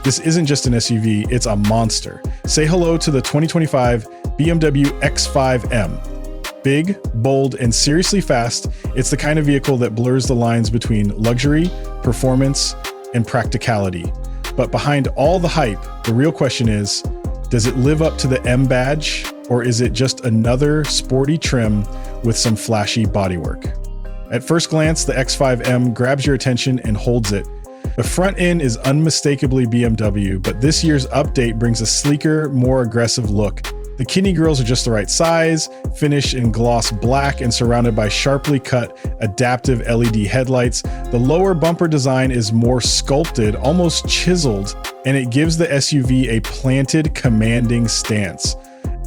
This isn't just an SUV, it's a monster. Say hello to the 2025 BMW X5 M. Big, bold, and seriously fast, it's the kind of vehicle that blurs the lines between luxury, performance, and practicality. But behind all the hype, the real question is, does it live up to the M badge, or is it just another sporty trim with some flashy bodywork? At first glance, the X5 M grabs your attention and holds it. The front end is unmistakably BMW, but this year's update brings a sleeker, more aggressive look. The kidney grills are just the right size, finished in gloss black and surrounded by sharply cut adaptive LED headlights. The lower bumper design is more sculpted, almost chiseled, and it gives the SUV a planted, commanding stance.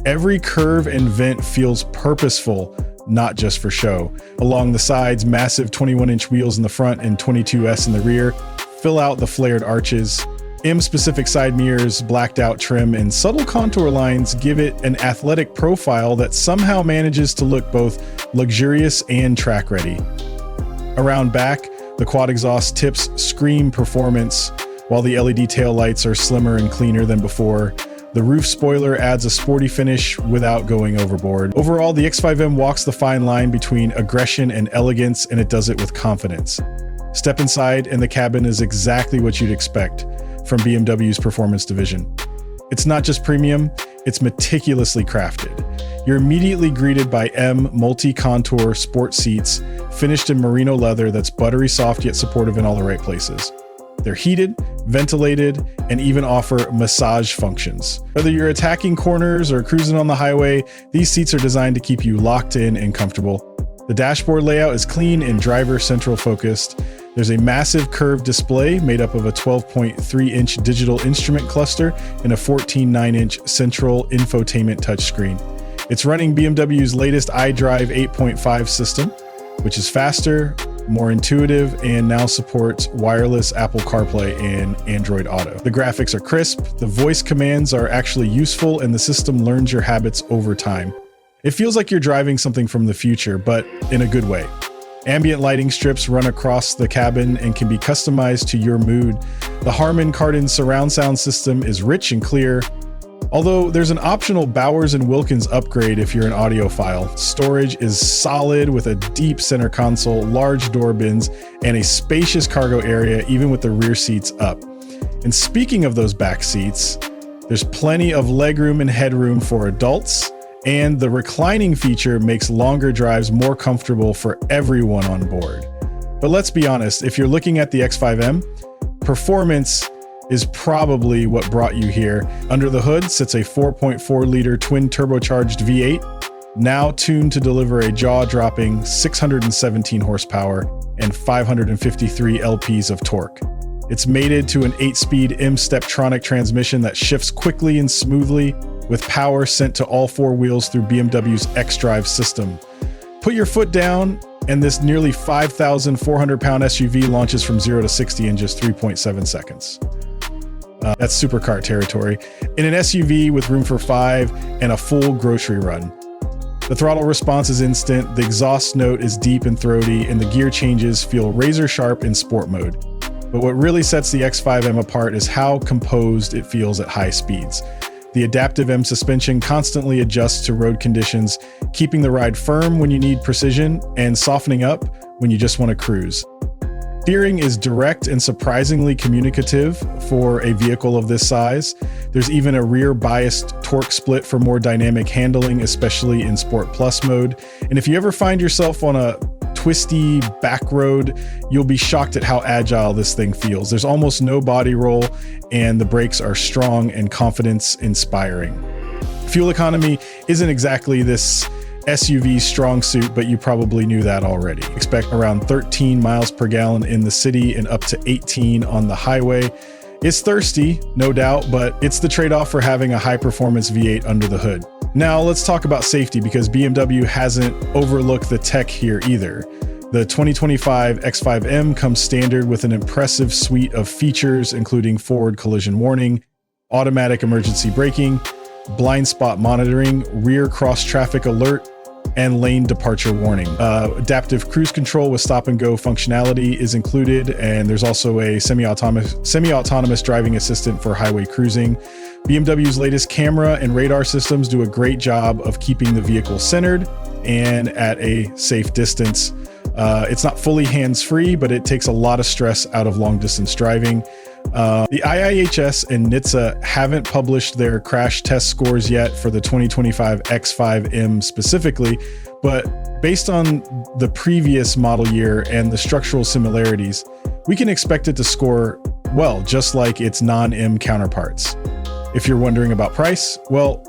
Every curve and vent feels purposeful, not just for show. Along the sides, massive 21-inch wheels in the front and 22S in the rear fill out the flared arches. M-specific side mirrors, blacked out trim, and subtle contour lines give it an athletic profile that somehow manages to look both luxurious and track ready. Around back, the quad exhaust tips scream performance, while the LED taillights are slimmer and cleaner than before. The roof spoiler adds a sporty finish without going overboard. Overall, the X5M walks the fine line between aggression and elegance, and it does it with confidence. Step inside, and the cabin is exactly what you'd expect from BMW's performance division. It's not just premium, it's meticulously crafted. You're immediately greeted by M multi-contour sport seats, finished in merino leather that's buttery soft yet supportive in all the right places. They're heated, ventilated, and even offer massage functions. Whether you're attacking corners or cruising on the highway, these seats are designed to keep you locked in and comfortable. The dashboard layout is clean and driver central focused. There's a massive curved display made up of a 12.3-inch digital instrument cluster and a 14.9-inch central infotainment touchscreen. It's running BMW's latest iDrive 8.5 system, which is faster, more intuitive, and now supports wireless Apple CarPlay and Android Auto. The graphics are crisp, the voice commands are actually useful, and the system learns your habits over time. It feels like you're driving something from the future, but in a good way. Ambient lighting strips run across the cabin and can be customized to your mood. The Harman Kardon surround sound system is rich and clear, although there's an optional Bowers & Wilkins upgrade if you're an audiophile. Storage is solid with a deep center console, large door bins, and a spacious cargo area even with the rear seats up. And speaking of those back seats, there's plenty of legroom and headroom for adults, and the reclining feature makes longer drives more comfortable for everyone on board. But let's be honest, if you're looking at the X5M, performance is probably what brought you here. Under the hood sits a 4.4-liter twin turbocharged V8, now tuned to deliver a jaw-dropping 617 horsepower and 553 lps of torque. It's mated to an 8-speed M-Steptronic transmission that shifts quickly and smoothly, with power sent to all four wheels through BMW's xDrive system. Put your foot down, and this nearly 5,400-pound SUV launches from 0 to 60 in just 3.7 seconds. That's supercar territory. In an SUV with room for 5 and a full grocery run. The throttle response is instant, the exhaust note is deep and throaty, and the gear changes feel razor sharp in sport mode. But what really sets the X5M apart is how composed it feels at high speeds. The adaptive M suspension constantly adjusts to road conditions, keeping the ride firm when you need precision and softening up when you just want to cruise. Steering is direct and surprisingly communicative for a vehicle of this size. There's even a rear biased torque split for more dynamic handling, especially in Sport Plus mode. And if you ever find yourself on a twisty back road, you'll be shocked at how agile this thing feels. There's almost no body roll, and the brakes are strong and confidence-inspiring. Fuel economy isn't exactly this SUV strong suit, but you probably knew that already. Expect around 13 miles per gallon in the city and up to 18 on the highway. It's thirsty, no doubt, but it's the trade-off for having a high-performance V8 under the hood. Now let's talk about safety, because BMW hasn't overlooked the tech here either. The 2025 X5M comes standard with an impressive suite of features, including forward collision warning, automatic emergency braking, blind spot monitoring, rear cross traffic alert, and lane departure warning. Adaptive cruise control with stop and go functionality is included, and there's also a semi-autonomous driving assistant for highway cruising. BMW's latest camera and radar systems do a great job of keeping the vehicle centered and at a safe distance. It's not fully hands-free, but it takes a lot of stress out of long-distance driving. The IIHS and NHTSA haven't published their crash test scores yet for the 2025 X5 M specifically, but based on the previous model year and the structural similarities, we can expect it to score well, just like its non-M counterparts. If you're wondering about price, well,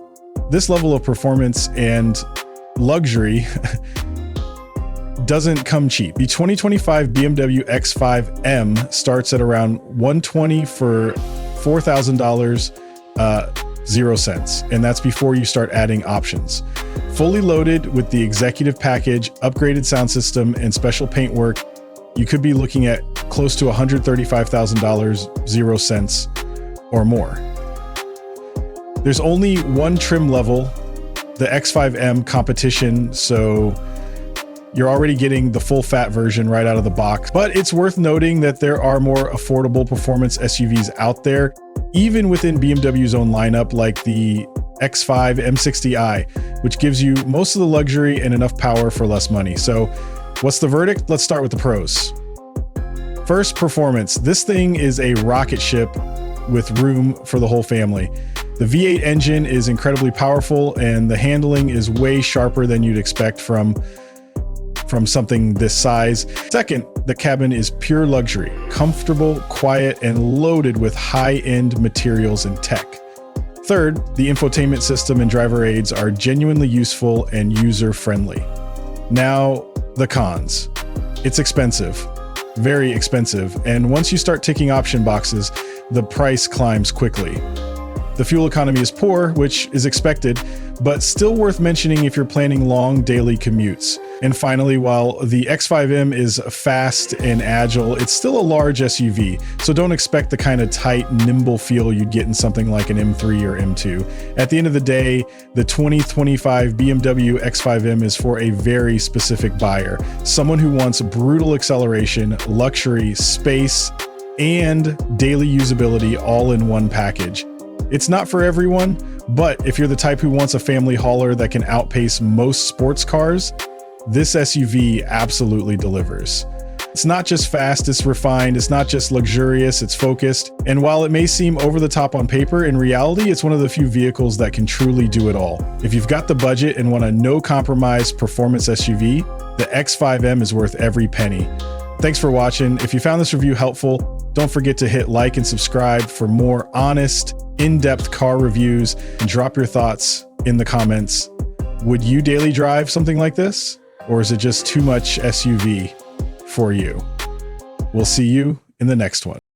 this level of performance and luxury doesn't come cheap. The 2025 BMW X5 M starts at around $120 for $4,000, 0 cents, and that's before you start adding options. Fully loaded with the executive package, upgraded sound system, and special paintwork, you could be looking at close to $135,000, 0 cents or more. There's only one trim level, the X5 M competition, so you're already getting the full fat version right out of the box. But it's worth noting that there are more affordable performance SUVs out there, even within BMW's own lineup, like the X5 M60i, which gives you most of the luxury and enough power for less money. So what's the verdict? Let's start with the pros. First, performance. This thing is a rocket ship with room for the whole family. The V8 engine is incredibly powerful, and the handling is way sharper than you'd expect from something this size. Second, the cabin is pure luxury, comfortable, quiet, and loaded with high-end materials and tech. Third, the infotainment system and driver aids are genuinely useful and user-friendly. Now, the cons. It's expensive, very expensive, and once you start ticking option boxes, the price climbs quickly. The fuel economy is poor, which is expected, but still worth mentioning if you're planning long daily commutes. And finally, while the X5M is fast and agile, it's still a large SUV, so don't expect the kind of tight, nimble feel you'd get in something like an M3 or M2. At the end of the day, the 2025 BMW X5M is for a very specific buyer, someone who wants brutal acceleration, luxury, space, and daily usability all in one package. It's not for everyone, but if you're the type who wants a family hauler that can outpace most sports cars, this SUV absolutely delivers. It's not just fast, it's refined, it's not just luxurious, it's focused. And while it may seem over the top on paper, in reality, it's one of the few vehicles that can truly do it all. If you've got the budget and want a no-compromise performance SUV, the X5M is worth every penny. Thanks for watching. If you found this review helpful, don't forget to hit like and subscribe for more honest, in-depth car reviews, and drop your thoughts in the comments. Would you daily drive something like this? Or is it just too much SUV for you? We'll see you in the next one.